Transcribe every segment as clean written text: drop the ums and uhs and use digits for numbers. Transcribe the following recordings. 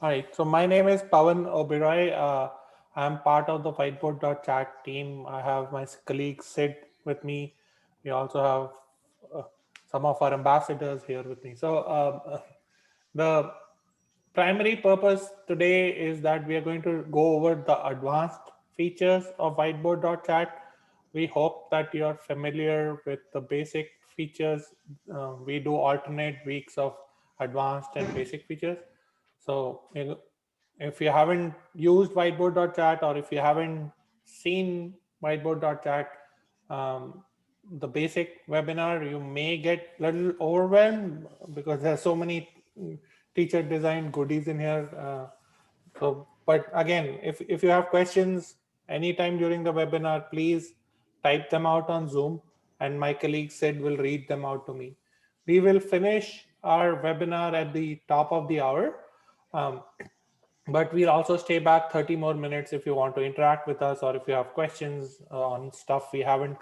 All right, so my name is Pawan Oberoi. I'm part of the whiteboard.chat team. I have my colleague Sid with me. We also have some of our ambassadors here with me. So the primary purpose today is that we are going to go over the advanced features of whiteboard.chat. We hope that you're familiar with the basic features. We do alternate weeks of advanced and basic features. So if you haven't used whiteboard.chat or if you haven't seen whiteboard.chat, the basic webinar, you may get a little overwhelmed because there are so many teacher designed goodies in here. But again, if you have questions anytime during the webinar, please type them out on Zoom and my colleague Sid will read them out to me. We will finish our webinar at the top of the hour. Um, but we'll also stay back 30 more minutes if you want to interact with us or if you have questions on stuff we haven't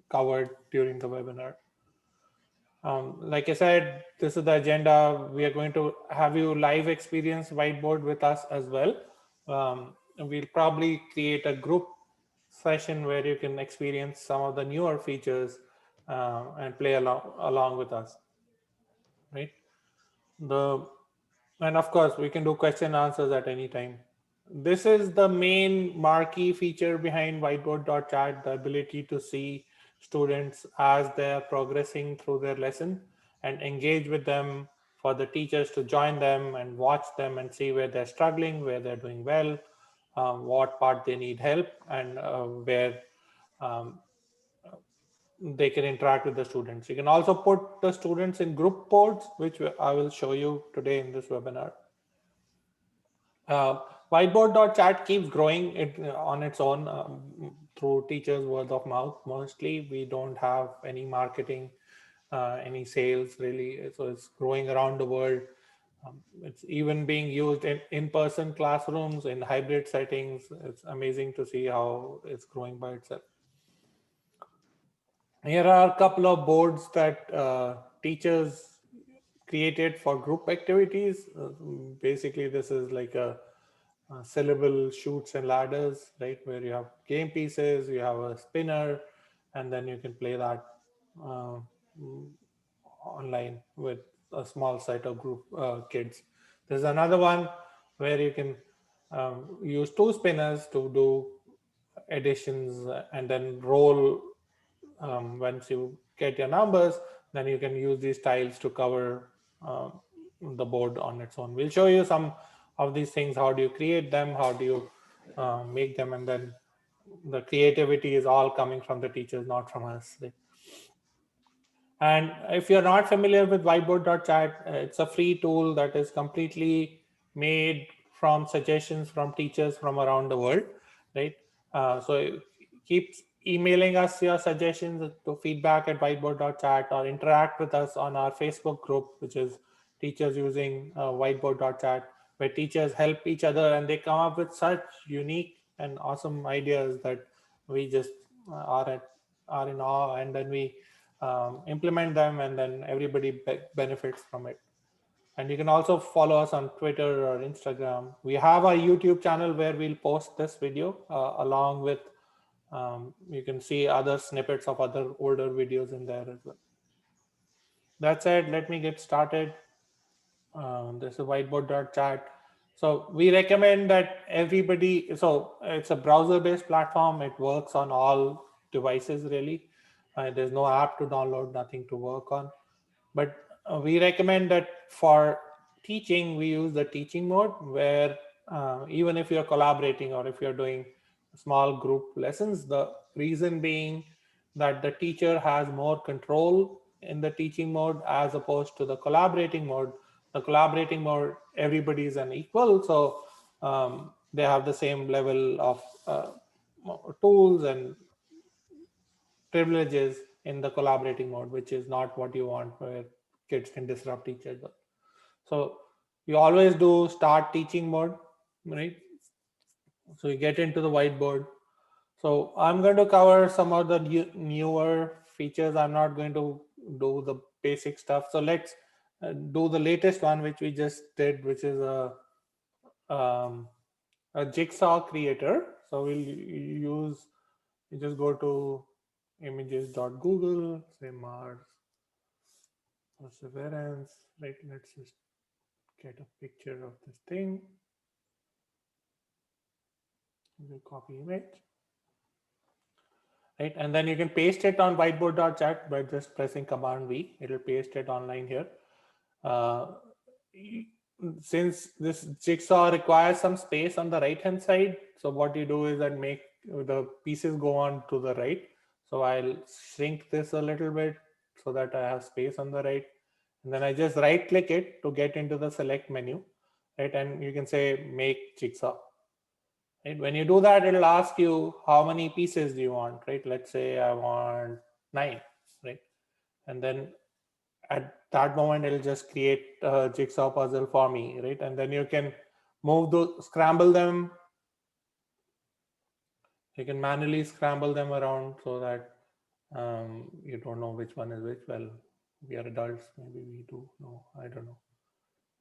covered during the webinar. Like I said, this is the agenda. We are going to have you live experience whiteboard with us as well. We'll probably create a group session where you can experience some of the newer features and play along with us, right? The And of course, we can do question and answers at any time. This is the main marquee feature behind whiteboard.chat, the ability to see students as they're progressing through their lesson and engage with them, for the teachers to join them and watch them and see where they're struggling, where they're doing well, what part they need help, and where um, they can interact with the students. You can also put the students in group boards, which I will show you today in this webinar. Uh, Whiteboard.chat keeps growing on its own through teachers' word of mouth. Mostly, we don't have any marketing, any sales really. So it's growing around the world. It's even being used in in-person classrooms, in hybrid settings. It's amazing to see how it's growing by itself. Here are a couple of boards that teachers created for group activities. Basically, this is like a syllable shoots and ladders, right? Where you have game pieces, you have a spinner, and then you can play that uh, online with a small set of group kids. There's another one where you can use two spinners to do additions and then roll. Once you get your numbers, then you can use these tiles to cover the board on its own. We'll show you some of these things. How do you create them? How do you make them? And then the creativity is all coming from the teachers, not from us. And if you're not familiar with whiteboard.chat, it's a free tool that is completely made from suggestions from teachers from around the world, right? So keep emailing us your suggestions to feedback@whiteboard.chat or interact with us on our Facebook group, which is teachers using whiteboard.chat, where teachers help each other and they come up with such unique and awesome ideas that we just are in awe, and then we implement them, and then everybody benefits from it. And you can also follow us on Twitter or Instagram. We have our YouTube channel where we'll post this video along with, you can see other snippets of other older videos in there as well. That said, let me get started. This is whiteboard.chat. So we recommend that everybody, so it's a browser-based platform. It works on all devices really. There's no app to download, nothing to work on. But we recommend that for teaching, we use the teaching mode where even if you're collaborating or if you're doing small group lessons, the reason being that the teacher has more control in the teaching mode as opposed to the collaborating mode. The collaborating mode, everybody is an equal, so they have the same level of tools and privileges in the collaborating mode, which is not what you want, where kids can disrupt each other. So you always do start teaching mode, right? So you get into the whiteboard. So I'm going to cover some of the newer features. I'm not going to do the basic stuff. So let's do the latest one, which we just did, which is a a jigsaw creator. So we'll use, you just go to images.google, say Mars Perseverance, right? Let's just get a picture of this thing. We'll copy image, right? And then you can paste it on whiteboard.chat by just pressing Command V. It'll paste it online here. Uh, since this jigsaw requires some space on the right hand side, so what you do is that make the pieces go on to the right. So I'll shrink this a little bit so that I have space on the right, and then I just right click it to get into the select menu, right? And you can say make jigsaw, right? When you do that, it'll ask you how many pieces do you want, right? Let's say I want 9, right? And then at that moment it'll just create a jigsaw puzzle for me, right? And then you can move those, scramble them. You can manually scramble them around so that you don't know which one is which. Well, we are adults, maybe we do know, I don't know,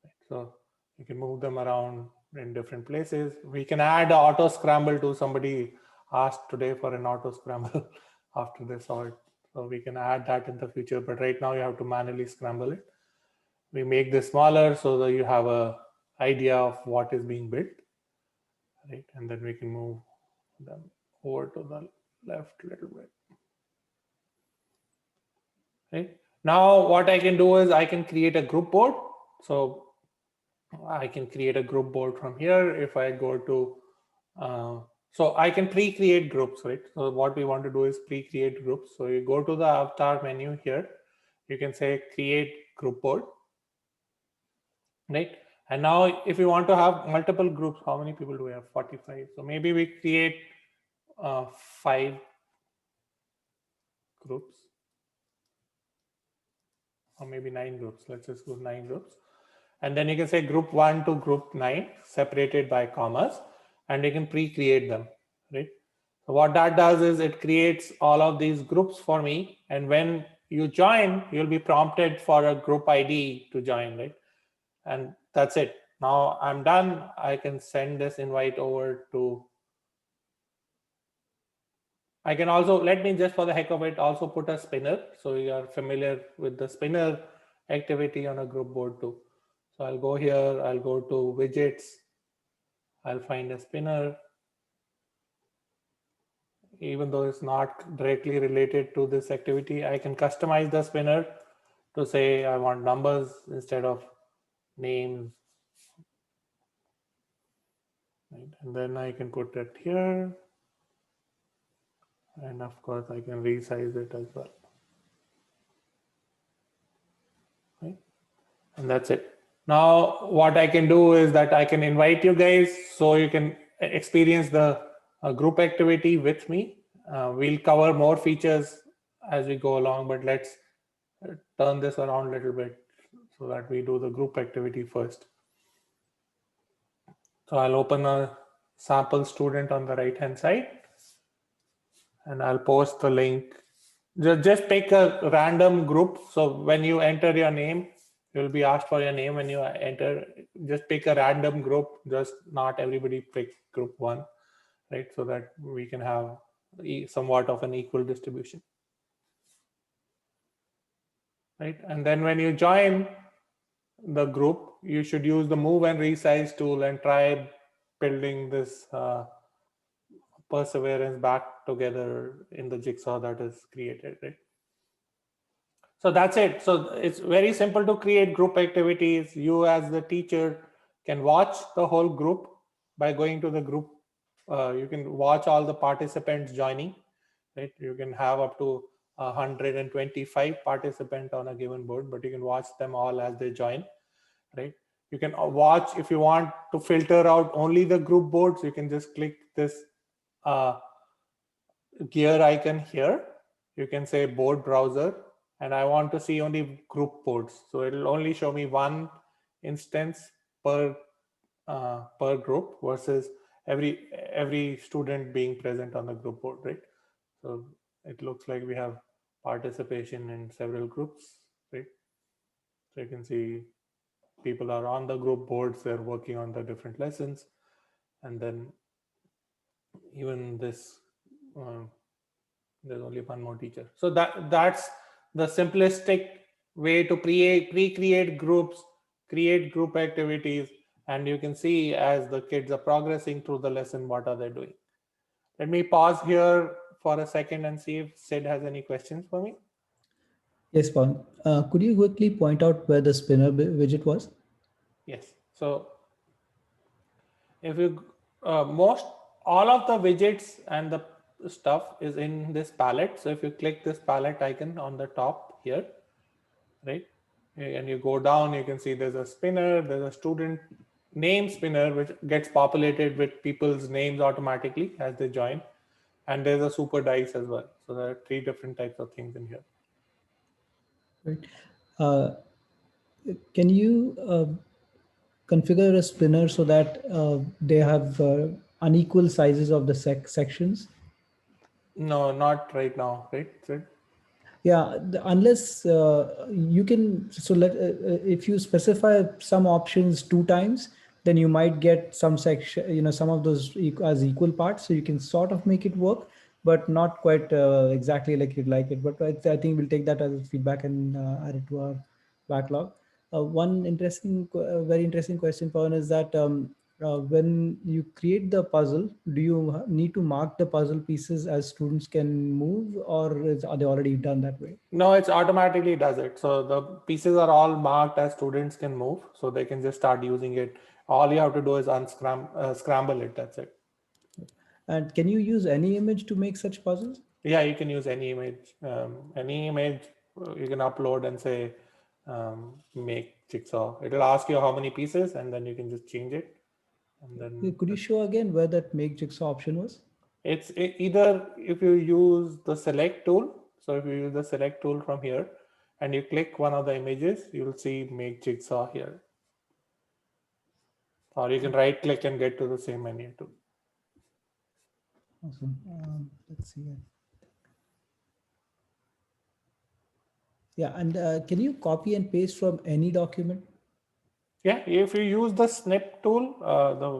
right? So you can move them around in different places. We can add auto scramble to, somebody asked today for an auto scramble after they saw it, so we can add that in the future, but right now you have to manually scramble it. We make this smaller so that you have a idea of what is being built, right? And then we can move them over to the left a little bit, right? Now what I can do is I can create a group board. So I can create a group board from here. If I go to, so I can pre-create groups, right? So what we want to do is pre-create groups. So you go to the avatar menu here, you can say create group board, right? And now if you want to have multiple groups, how many people do we have? 45. So maybe we create 5 groups, or maybe 9 groups. Let's just go 9 groups. And then you can say group 1 to group 9 separated by commas, and you can pre-create them, right? So what that does is it creates all of these groups for me. And when you join, you'll be prompted for a group ID to join, right? And that's it. Now I'm done. I can send this invite over to, I can also, let me just for the heck of it, also put a spinner. So you are familiar with the spinner activity on a group board too. So I'll go here, I'll go to widgets, I'll find a spinner. Even though it's not directly related to this activity, I can customize the spinner to say I want numbers instead of names. Right? And then I can put it here. And of course, I can resize it as well. Right? And that's it. Now, what I can do is that I can invite you guys so you can experience the group activity with me. We'll cover more features as we go along, but let's turn this around a little bit so that we do the group activity first. So I'll open a sample student on the right hand side, and I'll post the link. Just pick a random group. So when you enter your name, you'll be asked for your name when you enter. Just pick a random group, just not everybody pick group 1, right? So that we can have somewhat of an equal distribution, right? And then when you join the group, you should use the move and resize tool and try building this perseverance back together in the jigsaw that is created, right? So that's it. So it's very simple to create group activities. You as the teacher can watch the whole group by going to the group. You can watch all the participants joining, right? You can have up to 125 participants on a given board, but you can watch them all as they join, right? You can watch, if you want to filter out only the group boards, you can just click this gear icon here. You can say board browser, and I want to see only group boards. So it'll only show me one instance per group versus every student being present on the group board, right? So it looks like we have participation in several groups, right? So you can see people are on the group boards, they're working on the different lessons. And then even this, there's only one more teacher. So that's the simplistic way to pre-create groups, create group activities, and you can see as the kids are progressing through the lesson, what are they doing. Let me pause here for a second and see if Sid has any questions for me. Yes, Pawan. Could you quickly point out where the spinner widget was? Yes. So if you most all of the widgets and the stuff is in this palette. So if you click this palette icon on the top here, right, and you go down, you can see there's a spinner, there's a student name spinner which gets populated with people's names automatically as they join, and there's a super dice as well. So there are 3 different types of things in here. Right. Uh, can you configure a spinner so that they have unequal sizes of the sections? No, not right now, right, Sid? Yeah, unless you can, so if you specify some options 2 times, then you might get some section, some of those as equal parts. So you can sort of make it work, but not quite exactly like you'd like it. But I think we'll take that as feedback and add it to our backlog. One very interesting question, Pawan, is that when you create the puzzle, do you need to mark the puzzle pieces as students can move, or are they already done that way? No, it's automatically does it. So the pieces are all marked as students can move, so they can just start using it. All you have to do is scramble it. That's it. And can you use any image to make such puzzles? Yeah, you can use any image. Any image you can upload and say make jigsaw. It'll ask you how many pieces, and then you can just change it. And then Could you show again where that make jigsaw option was? it's either if you use the select tool. So if you use the select tool from here, and you click one of the images, you'll see make jigsaw here. Or you can right click and get to the same menu too. Awesome. Let's see. Yeah, and can you copy and paste from any document? Yeah, if you use the snip tool, the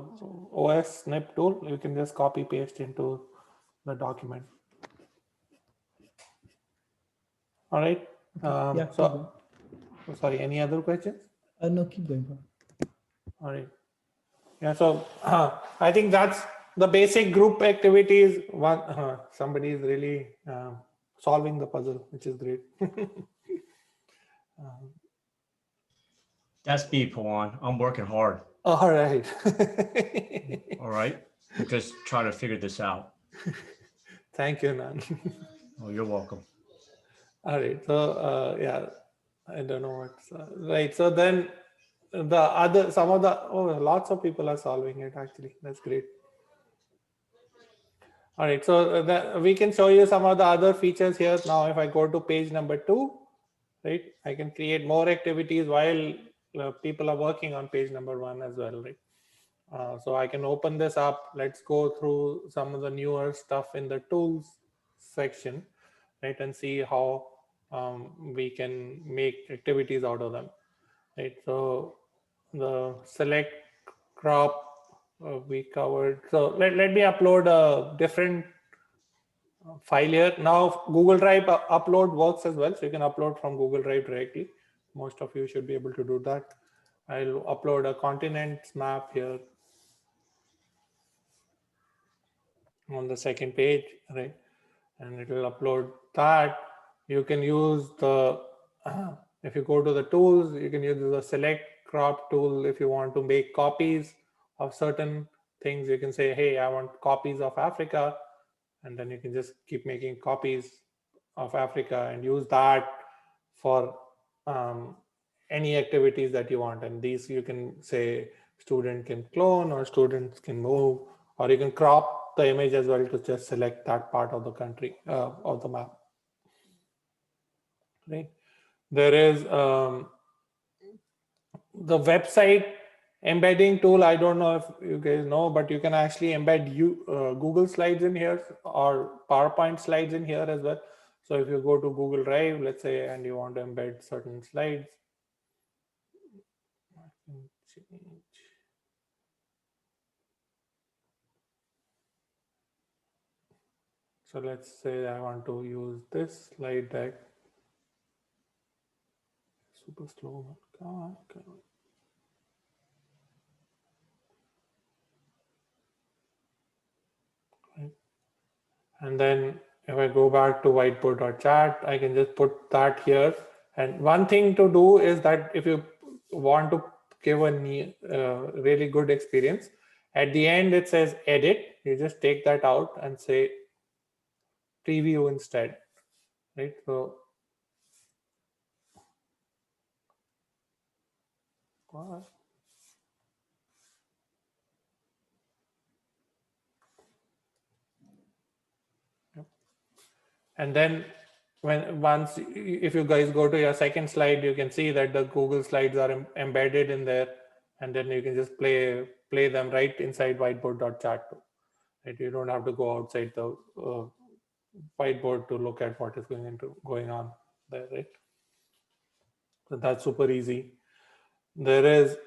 OS snip tool, you can just copy paste into the document. All right. Okay. Yeah, keep going. Sorry, any other questions? No, keep going. All right. Yeah, so I think that's the basic group activities. One, somebody is really solving the puzzle, which is great. That's me, Pawan. I'm working hard. All right. All right. I'm just trying to figure this out. Thank you, Nan. Oh, you're welcome. All right. So yeah, I don't know what's right. So then lots of people are solving it actually. That's great. All right. So we can show you some of the other features here. Now, if I go to page number 2, right, I can create more activities while people are working on page number 1 as well, right? So I can open this up. Let's go through some of the newer stuff in the tools section, right, and see how we can make activities out of them, right? So the select crop we covered. So let me upload a different file here. Now Google Drive upload works as well, so you can upload from Google Drive directly. Most of you should be able to do that. I'll upload a continents map here on the second page, right? And it will upload that. You can use the if you go to the tools, you can use the select crop tool. If you want to make copies of certain things, you can say, hey, I want copies of Africa, and then you can just keep making copies of Africa and use that for any activities that you want. And these you can say student can clone or students can move, or you can crop the image as well to just select that part of the country of the map. Right. There is the website embedding tool. I don't know if you guys know, but you can actually embed Google Slides in here or PowerPoint slides in here as well. So if you go to Google Drive, let's say, and you want to embed certain slides, change. So let's say I want to use this slide deck. Super slow. Come on, come on. Right. And then if I go back to whiteboard.chat, I can just put that here. And one thing to do is that if you want to give a really good experience, at the end it says edit. You just take that out and say preview instead, right? So and then if you guys go to your second slide, you can see that the Google Slides are embedded in there, and then you can just play them right inside whiteboard.chat too. Right? You don't have to go outside the whiteboard to look at what is going on there, right? So that's super easy. There is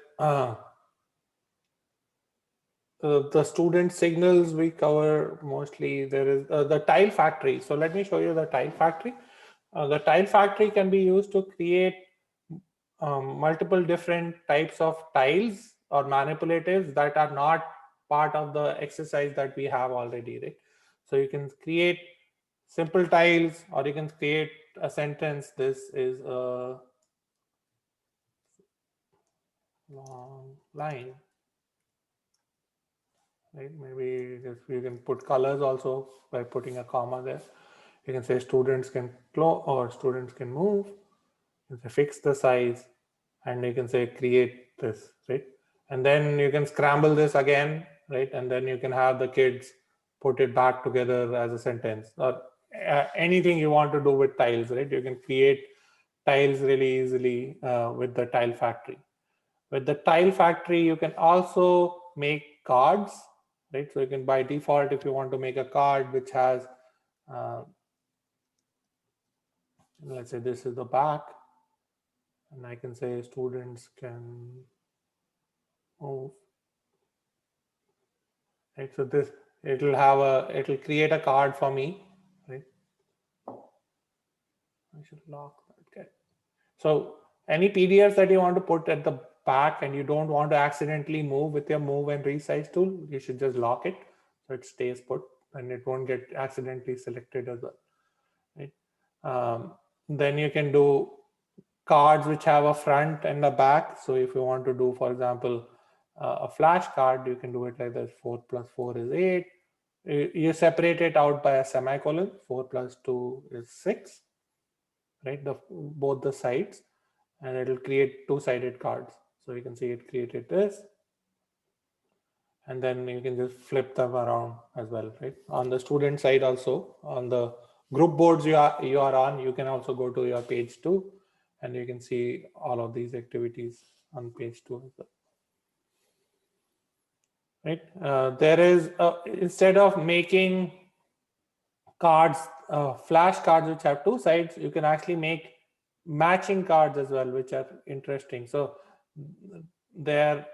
the student signals we cover mostly. There is the tile factory. So let me show you the tile factory. The tile factory can be used to create multiple different types of tiles or manipulatives that are not part of the exercise that we have already, right? So you can create simple tiles, or you can create a sentence. This is a long line, right? Maybe just you can put colors also by putting a comma there. You can say students can close or students can move. You can say fix the size, and you can say create this, right? And then you can scramble this again, right? And then you can have the kids put it back together as a sentence, or anything you want to do with tiles, right? You can create tiles really easily with the tile factory. With the tile factory, you can also make cards, right? So you can, by default, if you want to make a card which has, let's say this is the back, and I can say students can move, right? So this, it'll create a card for me, right? I should lock that. Okay. So any PDFs that you want to put at the back and you don't want to accidentally move with your move and resize tool, you should just lock it so it stays put and it won't get accidentally selected as well, right? Then you can do cards which have a front and a back. So if you want to do, for example, a flash card, you can do it like this: 4 plus 4 is 8. You separate it out by a semicolon. 4 plus 2 is 6, right? Both the sides, and it will create two-sided cards. So you can see it created this, and then you can just flip them around as well, right? On the student side also, on the group boards you are on, you can also go to your page 2, and you can see all of these activities on page 2 as well. Right? There is instead of making cards, flash cards which have two sides, you can actually make matching cards as well, which are interesting. So there,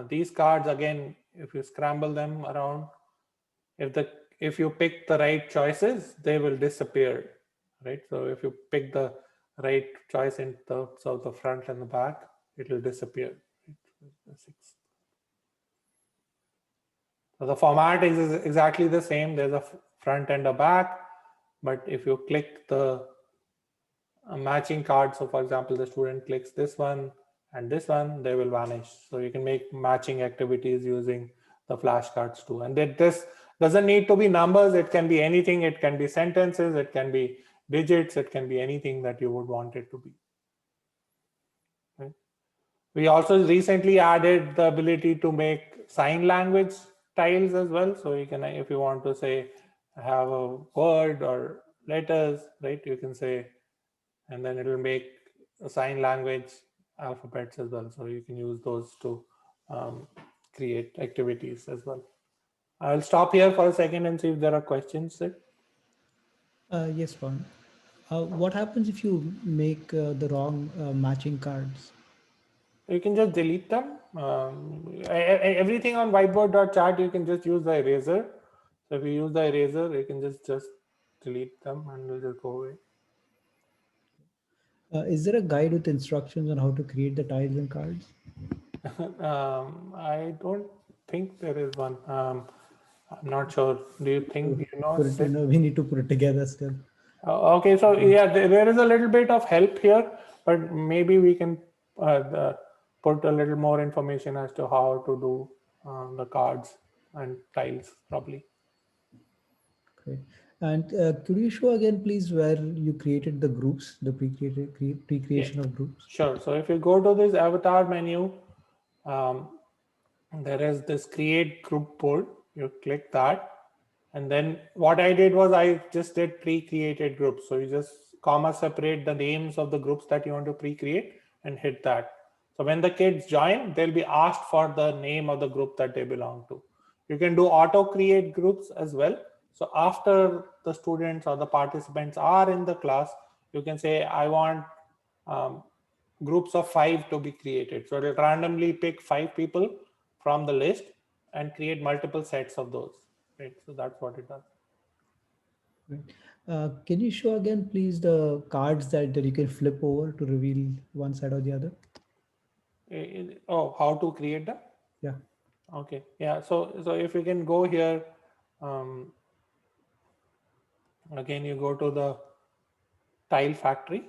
these cards, again, if you scramble them around, if you pick the right choices, they will disappear, right? So if you pick the right choice in the front and the back, it will disappear. So the format is exactly the same. There's a front and a back, but if you click the matching card, so for example, the student clicks this one and this one, they will vanish. So you can make matching activities using the flashcards too. And this doesn't need to be numbers. It can be anything. It can be sentences. It can be digits. It can be anything that you would want it to be. Okay. We also recently added the ability to make sign language tiles as well. So you can, if you want to say, have a word or letters, right? You can say, and then it will make a sign language alphabets as well. So you can use those to create activities as well. I'll stop here for a second and see if there are questions, Sid. Yes, Pawan. What happens if you make the wrong matching cards? You can just delete them. Everything on whiteboard.chat, you can just use the eraser. So if you use the eraser, you can just delete them and they'll just go away. Is there a guide with instructions on how to create the tiles and cards? I don't think there is one. I'm not sure. Do you think you know? Sid? We need to put it together still. Okay, so yeah, there is a little bit of help here, but maybe we can put a little more information as to how to do the cards and tiles probably. Great. And could you show again, please, where you created the groups, the pre-creation of groups? Sure. So if you go to this avatar menu, there is this create group board. You click that. And then what I did was I just did pre-created groups. So you just comma separate the names of the groups that you want to pre-create and hit that. So when the kids join, they'll be asked for the name of the group that they belong to. You can do auto create groups as well. So after the students or the participants are in the class, you can say, I want groups of 5 to be created. So it'll randomly pick 5 people from the list and create multiple sets of those. Right, so that's what it does. Right. Can you show again, please, the cards that you can flip over to reveal one side or the other? Oh, how to create them? Yeah. Okay. Yeah. So if you can go here, again, you go to the tile factory,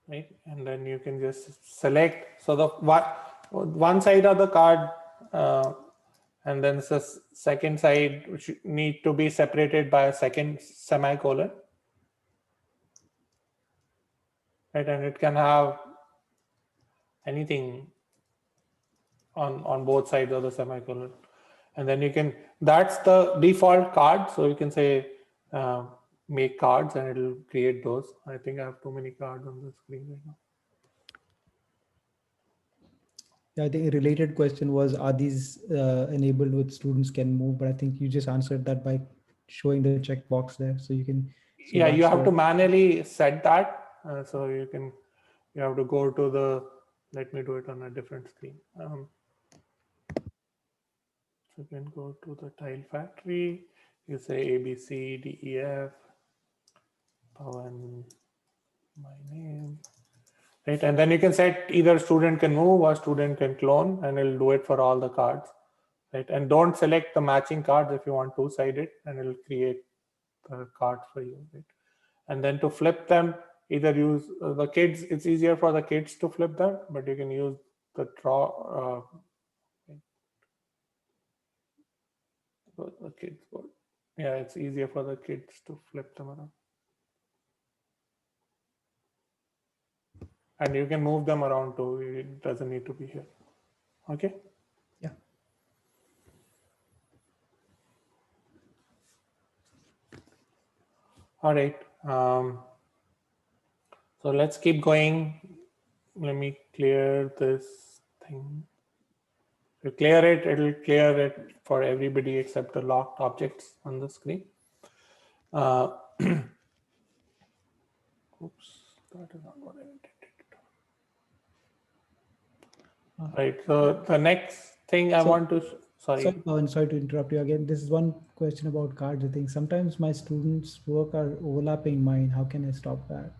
right? And then you can just select. So the one side of the card, and then the second side which need to be separated by a second semicolon. Right, and it can have anything on both sides of the semicolon, and then you can, that's the default card. So you can say make cards and it'll create those. I think I have too many cards on the screen right now. Yeah, I think a related question was, are these enabled with students can move? But I think you just answered that by showing the checkbox there. So you can. So Yeah, you have to manually set that. So you have to go to the, let me do it on a different screen. So you can go to the tile factory. You say A, B, C, D, E, F, Pawan, my name. Right, and then you can set either student can move or student can clone, and it'll do it for all the cards. Right, and don't select the matching cards if you want two-sided, and it'll create the cards for you. Right? And then to flip them, either use the kids. It's easier for the kids to flip them, but you can use the draw. The kids board. Yeah, it's easier for the kids to flip them around. And you can move them around too. It doesn't need to be here. Okay. Yeah. All right. So let's keep going. Let me clear this thing. To clear it, it'll clear it for everybody except the locked objects on the screen. Oops, that is not what I intended. Right. So the next thing I want to, sorry, sorry to interrupt you again. This is one question about cards. I think sometimes my students' work are overlapping mine. How can I stop that?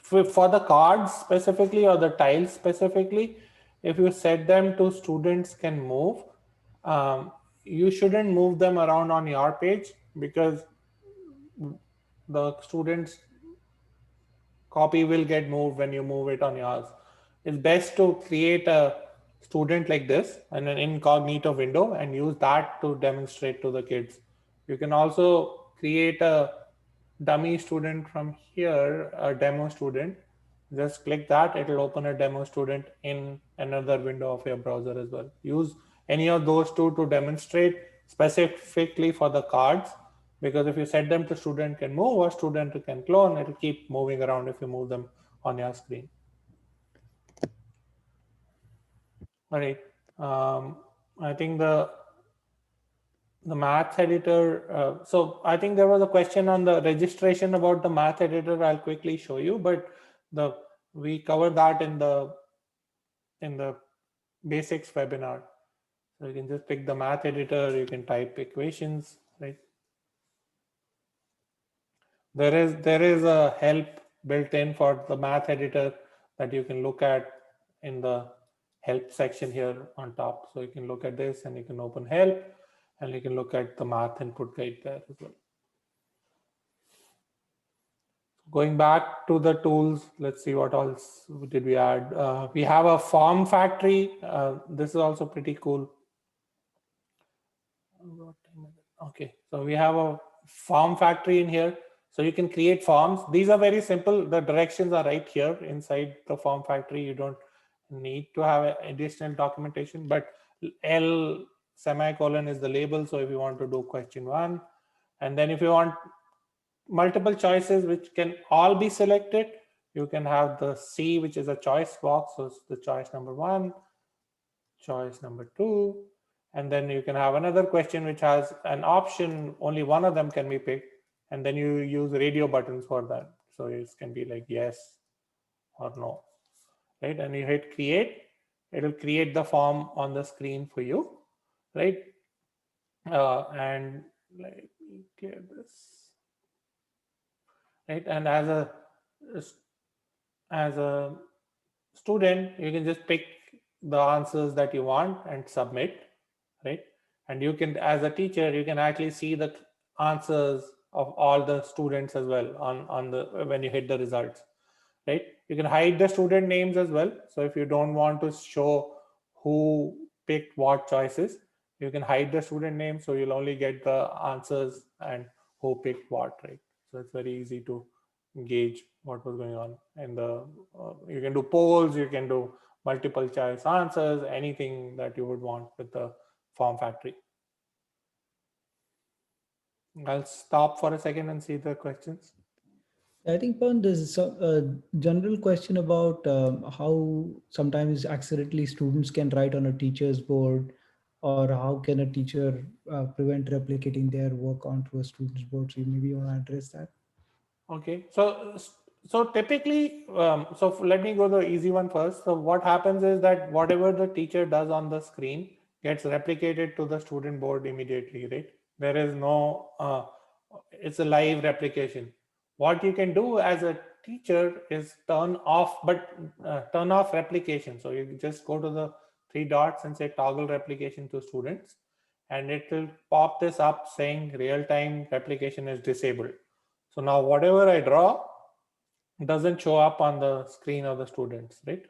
For the cards specifically or the tiles specifically, if you set them to students can move, you shouldn't move them around on your page because the students' copy will get moved when you move it on yours. It's best to create a student like this and an incognito window and use that to demonstrate to the kids. You can also create a dummy student from here, a demo student. Just click that, it'll open a demo student in another window of your browser as well. Use any of those two to demonstrate specifically for the cards, because if you set them to student can move or student can clone, it'll keep moving around if you move them on your screen. All right. I think the math editor. So I think there was a question on the registration about the math editor. I'll quickly show you, but we covered that in the basics webinar. So you can just pick the math editor, you can type equations, right? There is a help built in for the math editor that you can look at in the help section here on top. So you can look at this and you can open help and you can look at the math input guide there as well. Going back to the tools, let's see what else did we add. We have a form factory. This is also pretty cool. Okay, so we have a form factory in here. So you can create forms. These are very simple. The directions are right here inside the form factory. You don't need to have additional documentation, but L semicolon is the label. So if you want to do question 1, and then if you want multiple choices which can all be selected, you can have the C, which is a choice box. So it's the choice number 1, choice number 2, and then you can have another question which has an option, only one of them can be picked, and then you use radio buttons for that. So it can be like yes or no, right? And you hit create, it will create the form on the screen for you, right? And let me clear this, right? And as a student, you can just pick the answers that you want and submit, right? And you can, as a teacher, you can actually see the answers of all the students as well on the when you hit the results, right? You can hide the student names as well. So if you don't want to show who picked what choices, you can hide the student name, so you'll only get the answers and who picked what, right? So it's very easy to gauge what was going on. And you can do polls, you can do multiple choice answers, anything that you would want with the form factory. I'll stop for a second and see the questions. I think, Pawan, there's a general question about how sometimes accidentally students can write on a teacher's board, or how can a teacher prevent replicating their work onto a student's board. So maybe you want to address that. Okay, so typically, so let me go the easy one first. So what happens is that whatever the teacher does on the screen gets replicated to the student board immediately, right? There is no, it's a live replication. What you can do as a teacher is turn off replication. So you just go to the 3 dots and say toggle replication to students, and it will pop this up saying real-time replication is disabled. So now whatever I draw doesn't show up on the screen of the students, right?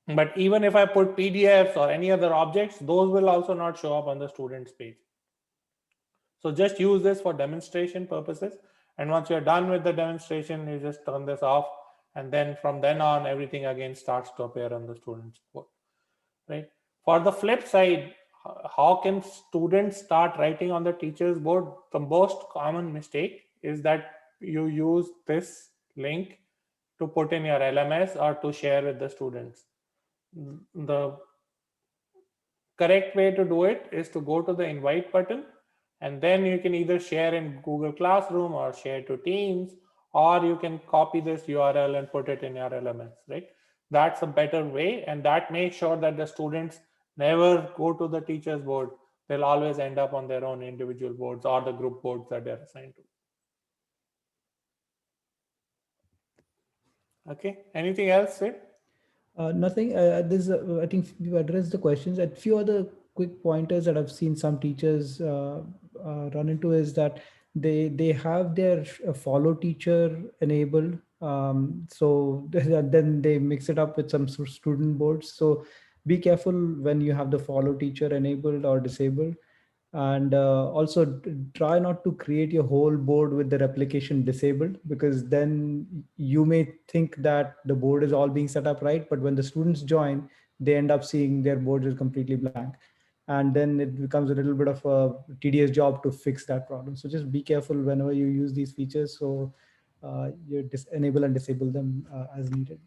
But even if I put PDFs or any other objects, those will also not show up on the students page. So just use this for demonstration purposes. And once you're done with the demonstration, you just turn this off. And then from then on, everything again starts to appear on the students board, right? For the flip side, how can students start writing on the teacher's board? The most common mistake is that you use this link to put in your LMS or to share with the students. The correct way to do it is to go to the invite button, and then you can either share in Google Classroom or share to Teams, or you can copy this URL and put it in your LMS, right? That's a better way, and that makes sure that the students never go to the teacher's board. They'll always end up on their own individual boards or the group boards that they're assigned to. Okay, anything else, Sid? Nothing. I think you addressed the questions. A few other quick pointers that I've seen some teachers run into is that they have their follow teacher enabled. So then they mix it up with some student boards. So be careful when you have the follow teacher enabled or disabled. And also try not to create your whole board with the replication disabled, because then you may think that the board is all being set up right, but when the students join, they end up seeing their board is completely blank, and then it becomes a little bit of a tedious job to fix that problem. So just be careful whenever you use these features, so you enable and disable them as needed.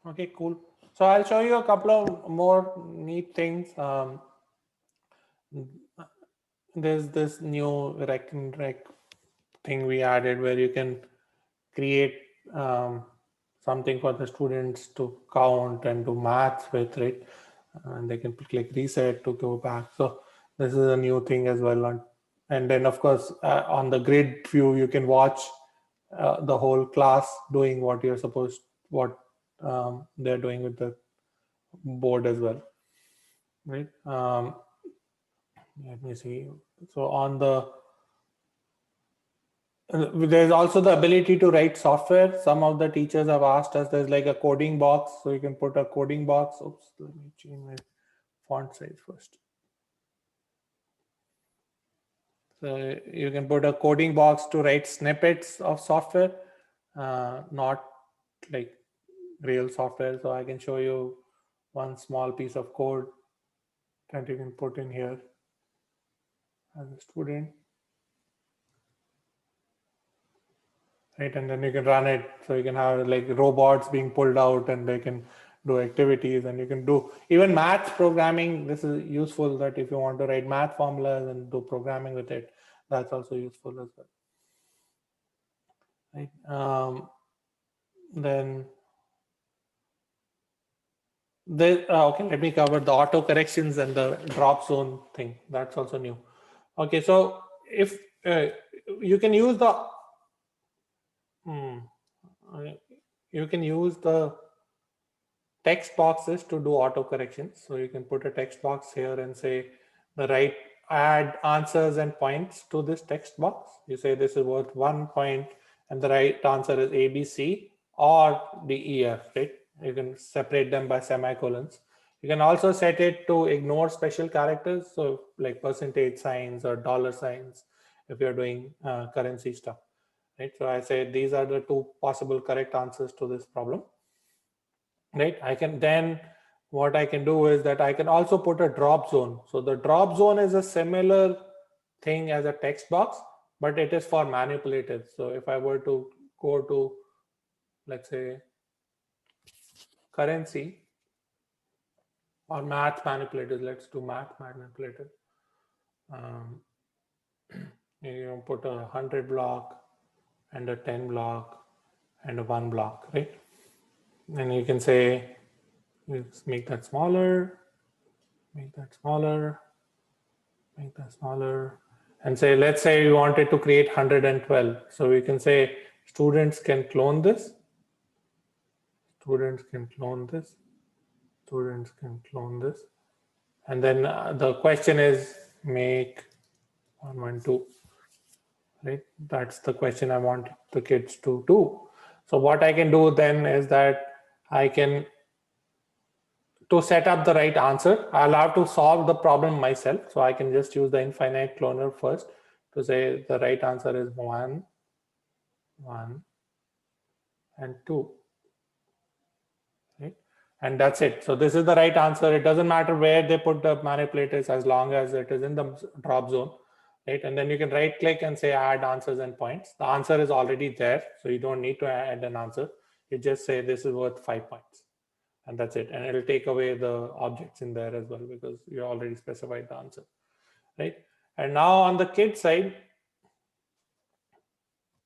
Okay, cool. So I'll show you a couple of more neat things. There's this new rec thing we added where you can create something for the students to count and do maths with, right? And they can click reset to go back. So this is a new thing as well. And then of course, on the grid view, you can watch the whole class doing what you're supposed, what they're doing with the board as well, right? Let me see. So on the, there's also the ability to write software. Some of the teachers have asked us, there's like a coding box, so you can put a coding box. Oops, let me change my font size first. So you can put a coding box to write snippets of software, not like real software. So I can show you one small piece of code that you can put in here as a student. Right, and then you can run it. So you can have like robots being pulled out and they can do activities, and you can do even math programming. This is useful that if you want to write math formulas and do programming with it, that's also useful as well. Right. Then okay, let me cover the auto corrections and the drop zone thing. That's also new. Okay, so if you can use the you can use the text boxes to do auto corrections. So you can put a text box here and say add answers and points to this text box. You say this is worth 1 point and the right answer is ABC or DEF, right? You can separate them by semicolons. You can also set it to ignore special characters. So like percentage signs or dollar signs, if you're doing currency stuff, right? So I say these are the 2 possible correct answers to this problem. Right, I can then, what I can do is that I can also put a drop zone. So the drop zone is a similar thing as a text box, but it is for manipulators. So if I were to go to, let's say, currency or math manipulators, let's do math manipulator. You put a 100 block and a 10 block and a 1 block, right? And you can say, let's make that smaller, make that smaller, make that smaller, and say, let's say we wanted to create 112. So we can say students can clone this, students can clone this, students can clone this. And then the question is make 112, right? That's the question I want the kids to do. So what I can do then is that I can, to set up the right answer, I'll have to solve the problem myself. So I can just use the infinite cloner first to say the right answer is 1, 1, and 2. Right? And that's it. So this is the right answer. It doesn't matter where they put the manipulators as long as it is in the drop zone. Right? And then you can right click and say add answers and points. The answer is already there. So you don't need to add an answer. You just say this is worth 5 points. And that's it. And it'll take away the objects in there as well because you already specified the answer. Right? And now on the kid side,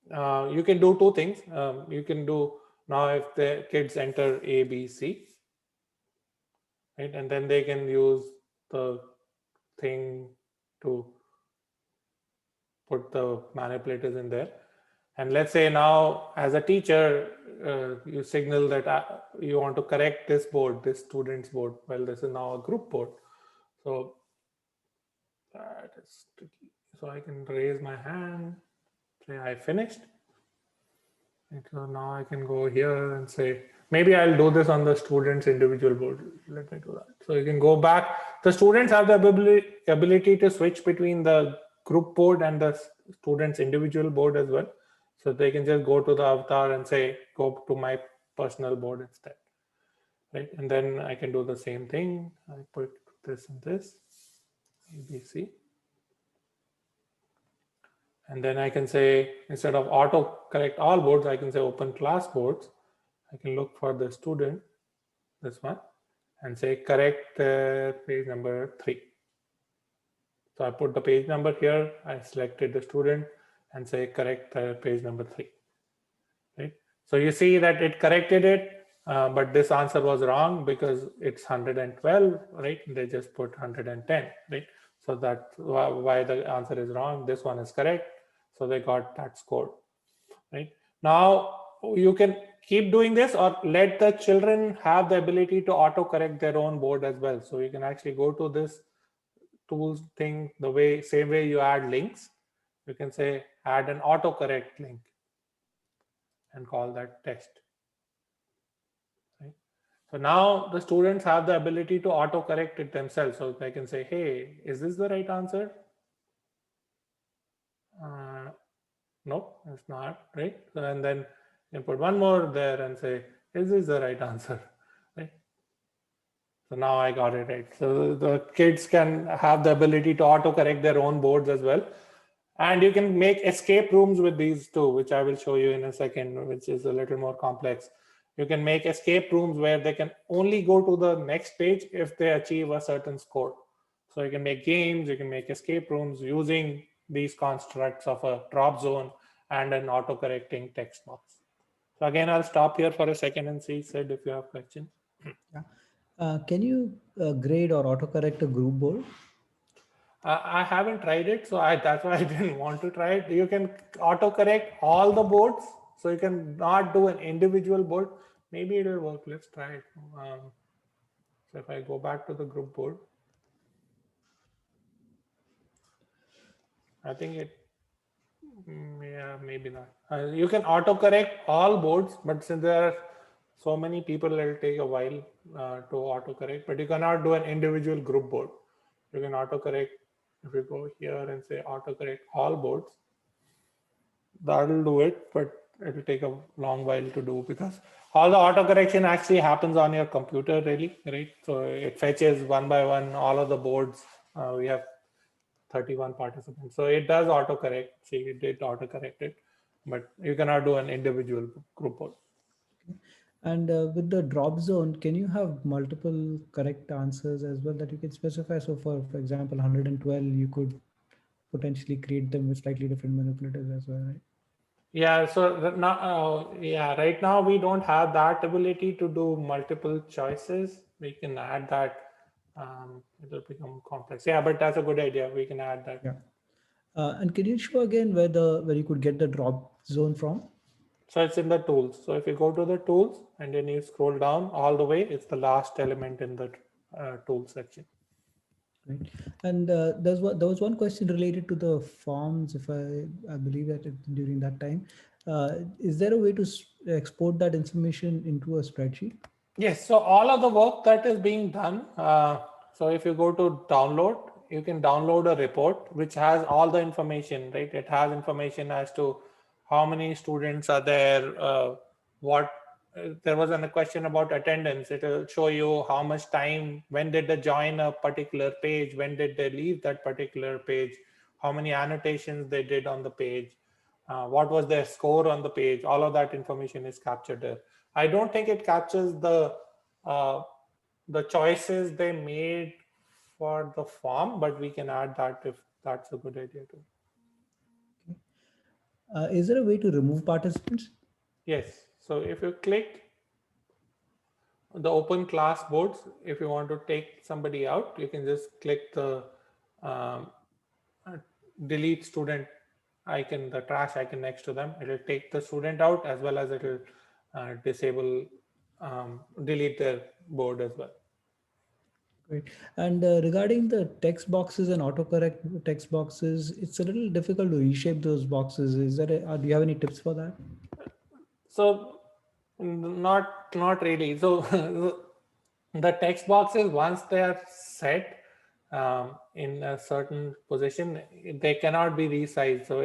you can do 2 things. You can do now if the kids enter A, B, C, right? And then they can use the thing to put the manipulators in there. And let's say now as a teacher, you signal that you want to correct this board, this student's board. Well, this is now a group board. So that is tricky. So I can raise my hand, say I finished. And so now I can go here and say, maybe I'll do this on the student's individual board. Let me do that. So you can go back. The students have the ability to switch between the group board and the student's individual board as well. So they can just go to the avatar and say, go to my personal board instead. Right. And then I can do the same thing. I put this and this, ABC. And then I can say, instead of auto correct all boards, I can say open class boards. I can look for the student, this one, and say correct page number 3. So I put the page number here. I selected the student and say correct page number 3. Right. So you see that it corrected it, but this answer was wrong because it's 112, right? They just put 110, right? So that's why the answer is wrong. This one is correct. So they got that score, right? Now you can keep doing this or let the children have the ability to auto correct their own board as well. So you can actually go to this tools thing the same way you add links. You can say add an autocorrect link and call that test. Right? So now the students have the ability to autocorrect it themselves. So they can say, hey, is this the right answer? No, it's not, right? So, and then you put one more there and say, is this the right answer? Right? So now I got it right. So the kids can have the ability to autocorrect their own boards as well. And you can make escape rooms with these too, which I will show you in a second, which is a little more complex. You can make escape rooms where they can only go to the next page if they achieve a certain score. So you can make games, you can make escape rooms using these constructs of a drop zone and an autocorrecting text box. So again, I'll stop here for a second and see, Sid, if you have questions. Can you grade or autocorrect a group board? I haven't tried it, so that's why I didn't want to try it. You can autocorrect all the boards, so you can not do an individual board. Maybe it will work. Let's try it. So if I go back to the group board, I think it, yeah, maybe not. You can autocorrect all boards, but since there are so many people, it'll take a while to autocorrect. But you cannot do an individual group board. You can autocorrect. If you go here and say autocorrect all boards, that'll do it, but it'll take a long while to do because all the autocorrection actually happens on your computer, really, right? So it fetches one by one all of the boards. We have 31 participants, so it does autocorrect. See, it did autocorrect it, but you cannot do an individual group board. And with the drop zone, can you have multiple correct answers as well that you can specify? So for example, 112, you could potentially create them with slightly different manipulatives as well, right? Yeah, so now, yeah, right now we don't have that ability to do multiple choices. We can add that. It'll become complex. Yeah, but that's a good idea. We can add that. Yeah. And can you show again where you could get the drop zone from? So it's in the tools. So if you go to the tools and then you scroll down all the way, it's the last element in the tool section. Right. And there was one question related to the forms, if I believe that during that time. Is there a way to export that information into a spreadsheet? Yes, so all of the work that is being done, so if you go to download, you can download a report which has all the information, right? It has information as to how many students are there, there was a question about attendance. It will show you how much time, when did they join a particular page, when did they leave that particular page, how many annotations they did on the page, what was their score on the page. All of that information is captured there. I don't think it captures the choices they made for the form, but we can add that if that's a good idea too. Is there a way to remove participants? Yes. So if you click the open class boards, if you want to take somebody out, you can just click the delete student icon, the trash icon next to them. It will take the student out as well as it will disable, delete their board as well. Great. And regarding the text boxes and autocorrect text boxes, it's a little difficult to reshape those boxes. Do you have any tips for that? So not really. So the text boxes, once they are set in a certain position, they cannot be resized. So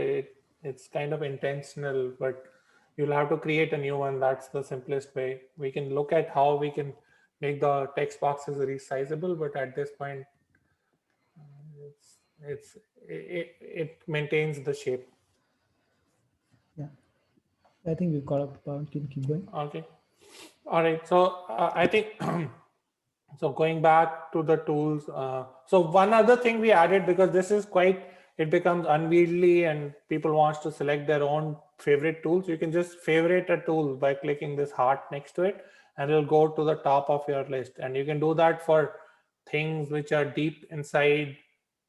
it's kind of intentional, but you'll have to create a new one. That's the simplest way. We can look at how we can make the text boxes resizable, but at this point, it maintains the shape. Yeah, I think we've got up. Can keep going. Okay. All right. So I think so. Going back to the tools. So one other thing we added, because this is quite it becomes unwieldy and people wants to select their own favorite tools, you can just favorite a tool by clicking this heart next to it, and it'll go to the top of your list. And you can do that for things which are deep inside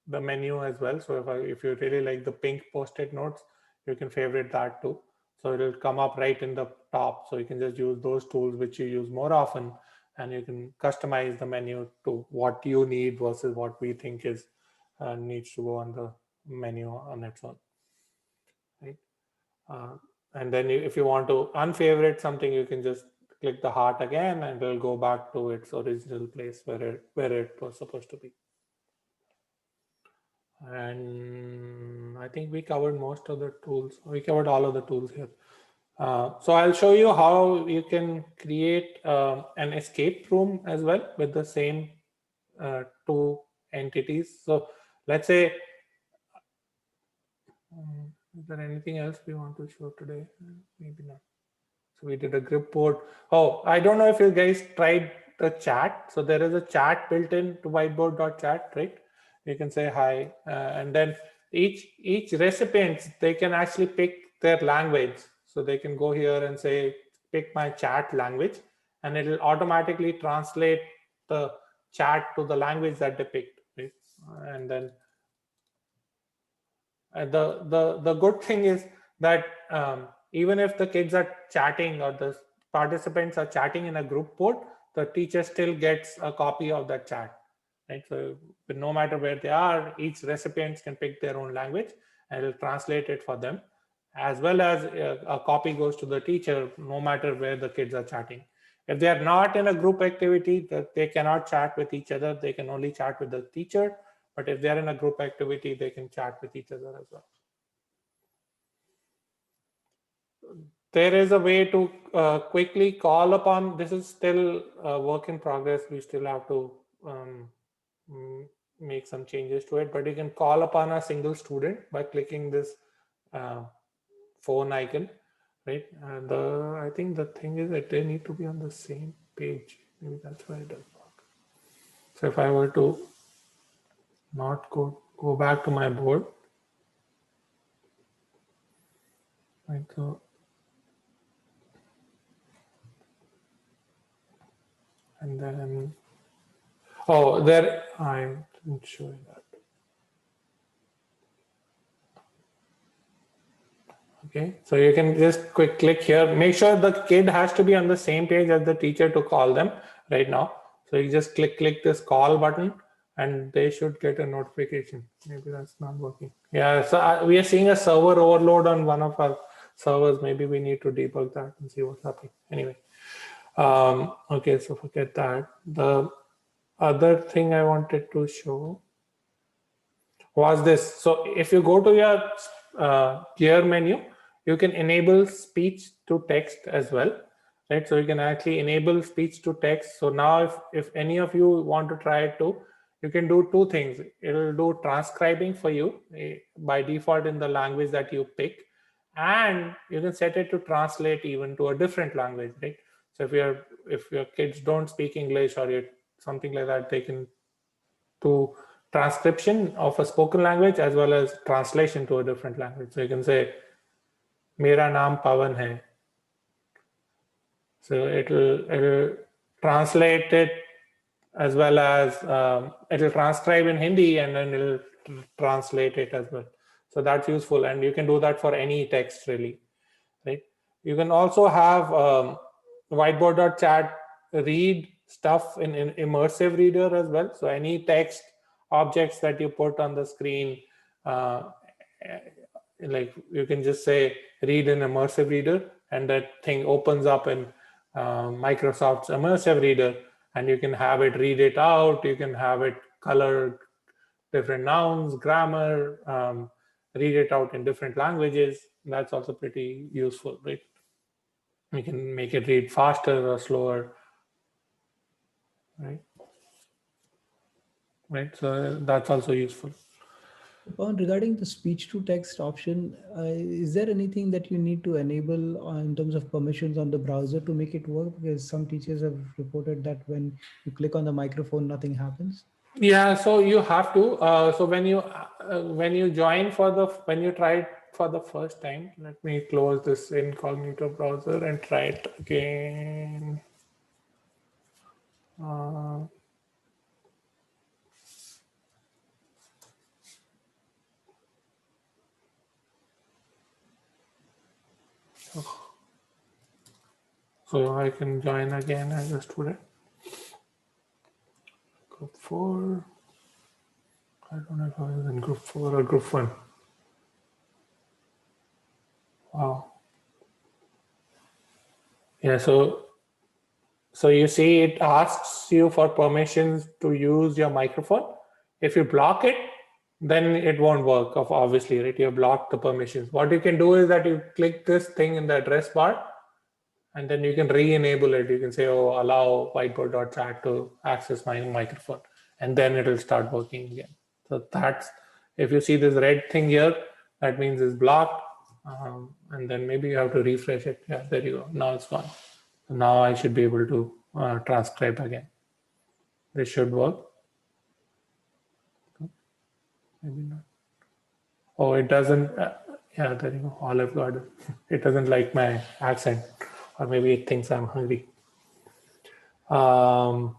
the menu as well. So if you really like the pink post-it notes, you can favorite that too. So it'll come up right in the top. So you can just use those tools which you use more often, and you can customize the menu to what you need versus what we think is needs to go on the menu on its own, right? And then if you want to unfavorite something, you can just click the heart again, and it'll go back to its original place where it was supposed to be. And I think we covered most of the tools. We covered all of the tools here. So I'll show you how you can create an escape room as well with the same two entities. So let's say, is there anything else we want to show today? Maybe not. So we did a grip board. Oh, I don't know if you guys tried the chat. So there is a chat built in to whiteboard.chat, right? You can say hi, and then each recipient, they can actually pick their language. So they can go here and say, pick my chat language, and it'll automatically translate the chat to the language that they picked, right? And then the good thing is that even if the kids are chatting or the participants are chatting in a group board, the teacher still gets a copy of that chat, right? So no matter where they are, each recipient can pick their own language and it'll translate it for them, as well as a copy goes to the teacher no matter where the kids are chatting. If they are not in a group activity, they cannot chat with each other, they can only chat with the teacher. But if they're in a group activity, they can chat with each other as well. There is a way to quickly call upon, this is still a work in progress. We still have to make some changes to it, but you can call upon a single student by clicking this phone icon, right? And I think the thing is that they need to be on the same page. Maybe that's why it doesn't work. So if I were to not go back to my board, right? So, and then, oh, there, I didn't show you that. Okay, so you can just quick click here. Make sure the kid has to be on the same page as the teacher to call them right now. So you just click this call button and they should get a notification. Maybe that's not working. Yeah, so we are seeing a server overload on one of our servers. Maybe we need to debug that and see what's happening. Anyway, okay, so forget that. The other thing I wanted to show was this. So if you go to your gear menu, you can enable speech to text as well, right? So you can actually enable speech to text. So now if any of you want to try it too, you can do two things. It'll do transcribing for you by default in the language that you pick, and you can set it to translate even to a different language, right? So if your kids don't speak English or something like that, they can do transcription of a spoken language as well as translation to a different language. So you can say, Mera naam Pawan hai. So it'll translate it as well as it'll transcribe in Hindi and then it'll translate it as well. So that's useful, and you can do that for any text really, right? You can also have whiteboard.chat read stuff in immersive reader as well. So any text objects that you put on the screen, like you can just say read in immersive reader, and that thing opens up in Microsoft's immersive reader, and you can have it read it out. You can have it color different nouns, grammar, read it out in different languages. That's also pretty useful, right? We can make it read faster or slower, right? Right, so that's also useful. Regarding the speech to text option, is there anything that you need to enable in terms of permissions on the browser to make it work? Because some teachers have reported that when you click on the microphone, nothing happens. Yeah, so you have to. So when you join for when you try it for the first time, let me close this incognito browser and try it again. Uh, so I can join again as a student. Group 4. I don't know if I was in group 4 or group 1. Wow. Yeah, so you see it asks you for permissions to use your microphone. If you block it, then it won't work, obviously, right? You block the permissions. What you can do is that you click this thing in the address bar, and then you can re-enable it. You can say, oh, allow whiteboard.chat to access my microphone, and then it will start working again. So that's, if you see this red thing here, that means it's blocked. And then maybe you have to refresh it. Yeah, there you go. Now it's gone. So now I should be able to transcribe again. This should work. Maybe not. Oh, it doesn't. Yeah, there you go. Olive Garden. It doesn't like my accent, or maybe it thinks I'm hungry. All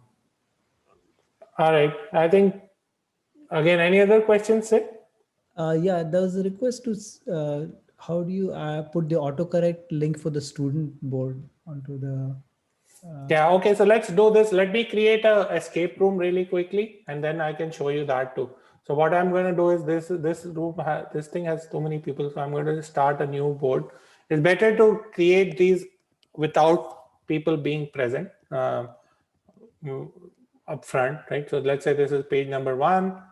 right. I think, again, any other questions, Sid? Yeah, there was a request to how do you put the autocorrect link for the student board onto the. Yeah, okay. So let's do this. Let me create a escape room really quickly, and then I can show you that too. So what I'm going to do is this thing has too many people, so I'm going to start a new board. It's better to create these without people being present up front, right? So let's say this is page number 1.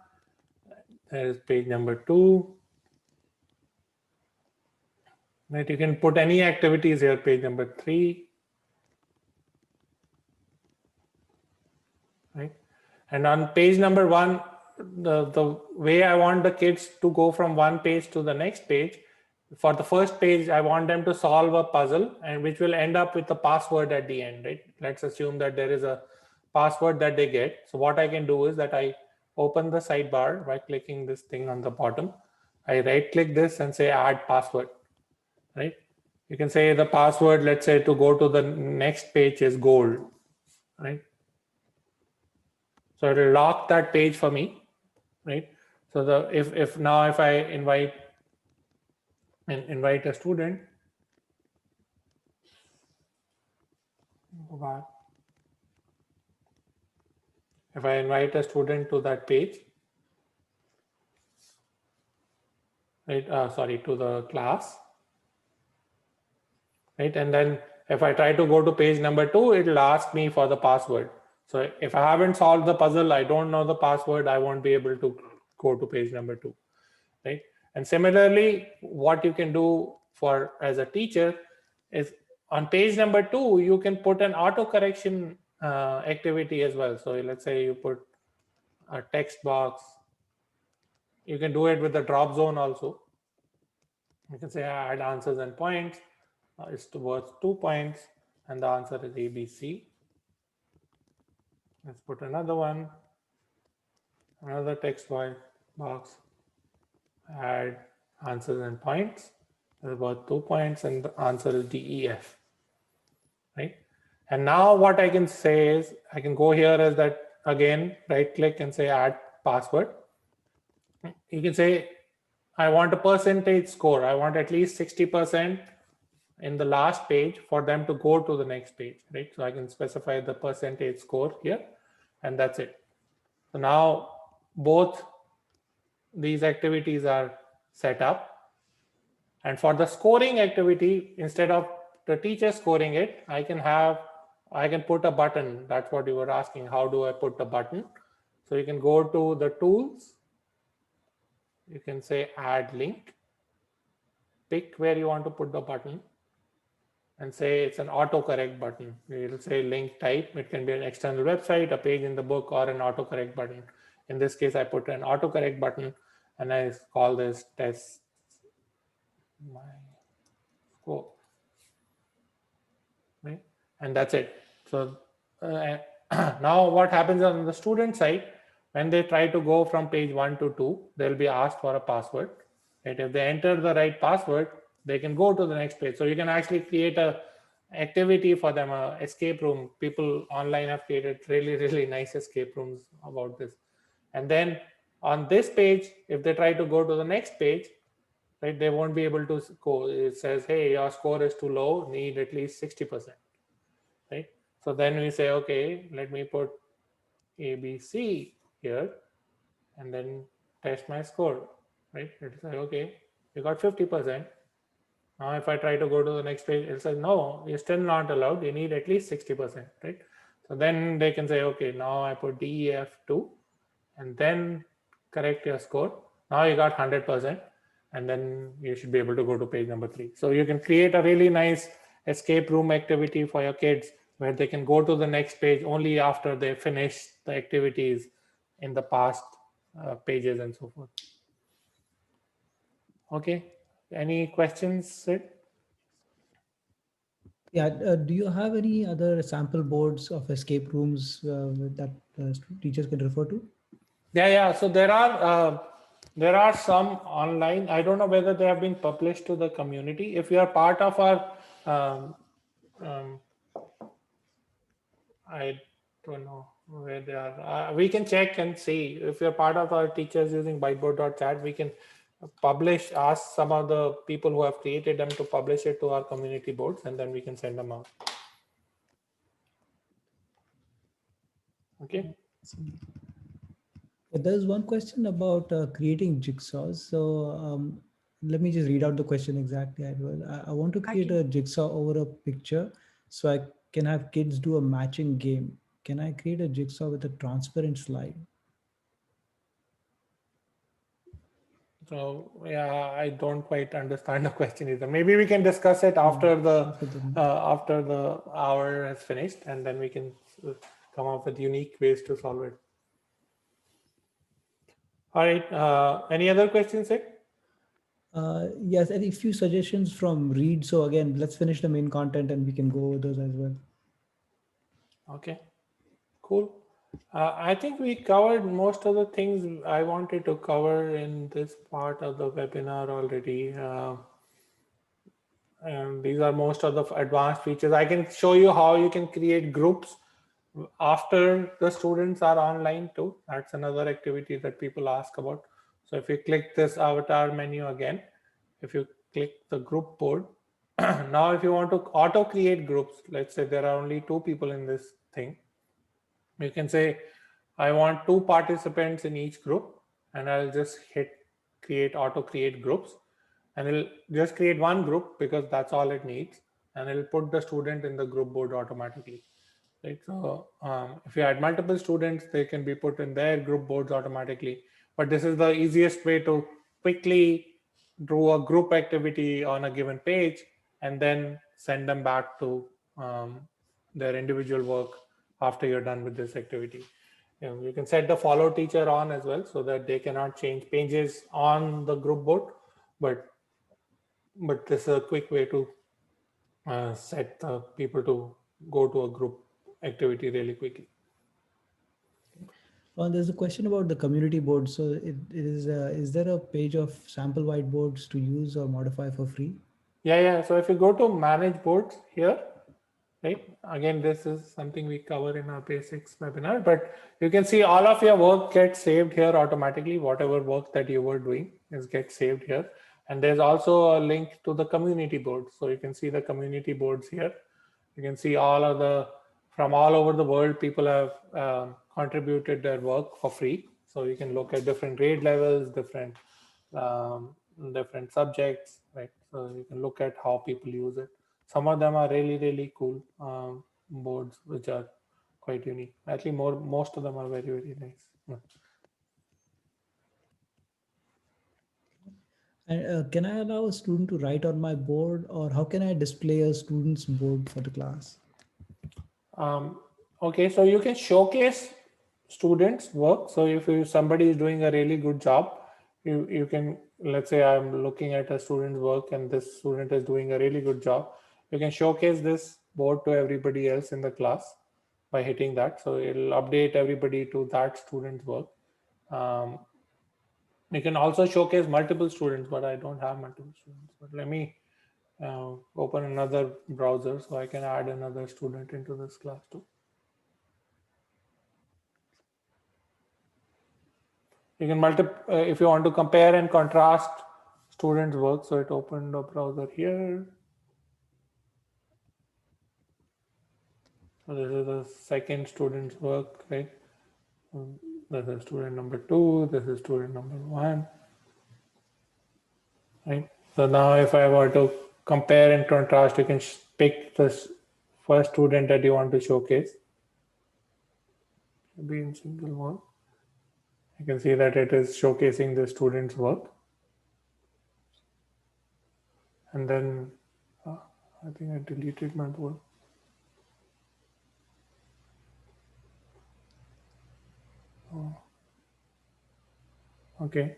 There is page number 2. Right? You can put any activities here. Page number 3. Right? And on page number 1, the way I want the kids to go from one page to the next page, for the first page, I want them to solve a puzzle, and which will end up with a password at the end, right? Let's assume that there is a password that they get. So what I can do is that I open the sidebar by clicking this thing on the bottom. I right click this and say add password, right? You can say the password, let's say, to go to the next page is gold, right? So it'll lock that page for me, right? So if now if I invite a student, go back. If I invite a student to that page, right? Sorry, to the class, right? And then if I try to go to page number 2, it'll ask me for the password. So if I haven't solved the puzzle, I don't know the password, I won't be able to go to page number 2, right? And similarly, what you can do for as a teacher is on page number 2, you can put an auto correction activity as well. So let's say you put a text box. You can do it with the drop zone also. You can say add answers and points. It's towards 2 points, and the answer is ABC. Let's put another one, another text box. Add answers and points. There's about 2 points, and the answer is DEF. Right? And now what I can say is I can go here as that again, right click and say add password. You can say I want a percentage score. I want at least 60% in the last page for them to go to the next page, right? So I can specify the percentage score here, and that's it. So now both these activities are set up. And for the scoring activity, instead of the teacher scoring it, I can put a button. That's what you were asking. How do I put the button? So you can go to the tools. You can say add link. Pick where you want to put the button and say it's an autocorrect button. It'll say link type. It can be an external website, a page in the book, or an autocorrect button. In this case, I put an autocorrect button and I call this test my score. Right? And that's it. So now what happens on the student side, when they try to go from page 1 to 2, they'll be asked for a password. Right? If they enter the right password, they can go to the next page. So you can actually create a activity for them, a escape room. People online have created really nice escape rooms about this. And then on this page, if they try to go to the next page, right, they won't be able to go. It says, hey, your score is too low, need at least 60%. Right? So then we say, okay, let me put ABC here and then test my score. Right? It's like, okay, you got 50%. Now, if I try to go to the next page, it says, no, you're still not allowed. You need at least 60%, right? So then they can say, okay, now I put DEF2 and then correct your score. Now you got 100%, and then you should be able to go to page number 3. So you can create a really nice escape room activity for your kids where they can go to the next page only after they finish the activities in the past pages and so forth. Okay. Any questions, Sid? Yeah, do you have any other sample boards of escape rooms that teachers can refer to? Yeah. So there are some online. I don't know whether they have been published to the community. If you are part of our, I don't know where they are. We can check and see if you're part of our teachers using whiteboard.chat. We can ask some of the people who have created them to publish it to our community boards, and then we can send them out. Okay. There's one question about creating jigsaws. So let me just read out the question exactly. I want to create a jigsaw over a picture so I can have kids do a matching game. Can I create a jigsaw with a transparent slide? So yeah, I don't quite understand the question either. Maybe we can discuss it after the hour has finished, and then we can come up with unique ways to solve it. All right. Any other questions, Sid? Yes, and a few suggestions from Reed. So again, let's finish the main content and we can go over those as well. Okay, cool. I think we covered most of the things I wanted to cover in this part of the webinar already. And these are most of the advanced features. I can show you how you can create groups after the students are online too. That's another activity that people ask about. So if you click this avatar menu again, if you click the group board, now if you want to auto create groups, let's say there are only 2 people in this thing, you can say, I want 2 participants in each group, and I'll just hit create auto create groups, and it'll just create 1 group because that's all it needs, and it'll put the student in the group board automatically. Right. So if you add multiple students, they can be put in their group boards automatically. But this is the easiest way to quickly do a group activity on a given page and then send them back to their individual work after you're done with this activity. You can set the follow teacher on as well so that they cannot change pages on the group board, but this is a quick way to set the people to go to a group activity really quickly. There's a question about the community board. So is there a page of sample whiteboards to use or modify for free? Yeah. So if you go to manage boards here, right, again, this is something we cover in our basics webinar, but you can see all of your work gets saved here automatically. Whatever work that you were doing is get saved here. And there's also a link to the community board. So you can see the community boards here. You can see all of from all over the world, people have contributed their work for free. So you can look at different grade levels, different subjects, right? So you can look at how people use it. Some of them are really cool boards, which are quite unique. Actually, most of them are very nice. And can I allow a student to write on my board, or how can I display a student's board for the class? Okay, so you can showcase students' work. So if somebody is doing a really good job, you can, let's say I'm looking at a student's work and this student is doing a really good job. You can showcase this board to everybody else in the class by hitting that. So it'll update everybody to that student's work. You can also showcase multiple students, but I don't have multiple students. But let me open another browser so I can add another student into this class too. You can if you want to compare and contrast students' work. So it opened a browser here. So this is the second student's work, right? This is student number 2. This is student number 1. Right. So now if I want to compare and contrast, you can pick this first student that you want to showcase. Be in single one. You can see that it is showcasing the student's work. And then I think I deleted my board. Oh. Okay.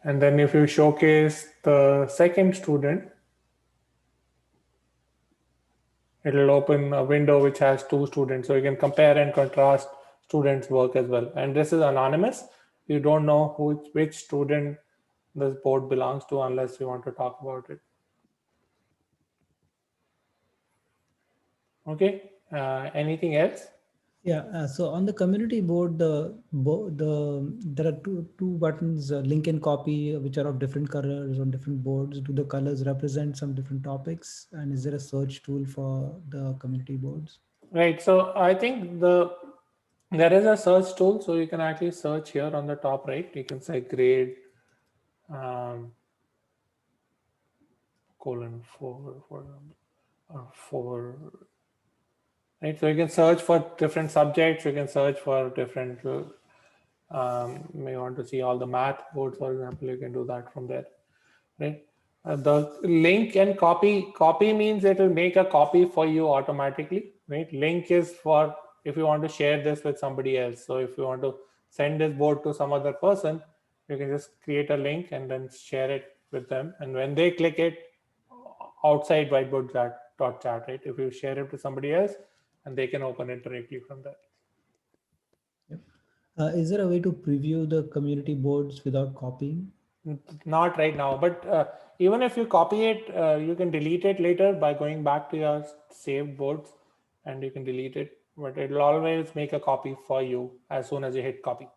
And then if you showcase the second student, it'll open a window which has 2 students. So you can compare and contrast students' work as well. And this is anonymous. You don't know which student this board belongs to unless you want to talk about it. Okay. Anything else? Yeah, so on the community board, there are two buttons, link and copy, which are of different colors on different boards. Do the colors represent some different topics? And is there a search tool for the community boards? Right. So I think there is a search tool, so you can actually search here on the top right. You can say grade colon 4 or 4. Right. So you can search for different subjects. You can search for different. May want to see all the math boards, for example. You can do that from there. Right. The link and copy means it will make a copy for you automatically. Right. Link is for if you want to share this with somebody else. So if you want to send this board to some other person, you can just create a link and then share it with them. And when they click it outside whiteboard.chat, right? If you share it to somebody else, and they can open it directly from there. Yep. Is there a way to preview the community boards without copying? Not right now, but even if you copy it, you can delete it later by going back to your saved boards, and you can delete it. But it'll always make a copy for you as soon as you hit copy.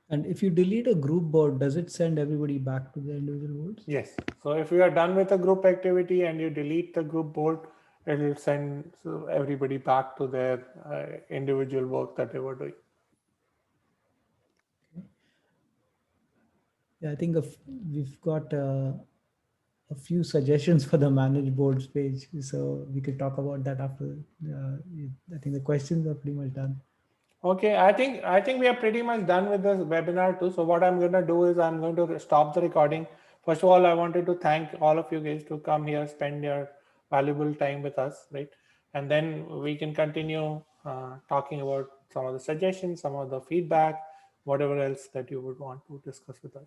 And if you delete a group board, does it send everybody back to the individual boards? Yes. So if you are done with a group activity and you delete the group board, it will send everybody back to their individual work that they were doing. Yeah, I think we've got a few suggestions for the manage boards page, so we could talk about that after. I think the questions are pretty much done. Okay, I think we are pretty much done with this webinar too. So what I'm going to do is I'm going to stop the recording. First of all, I wanted to thank all of you guys to come here, spend your valuable time with us, right? And then we can continue talking about some of the suggestions, some of the feedback, whatever else that you would want to discuss with us.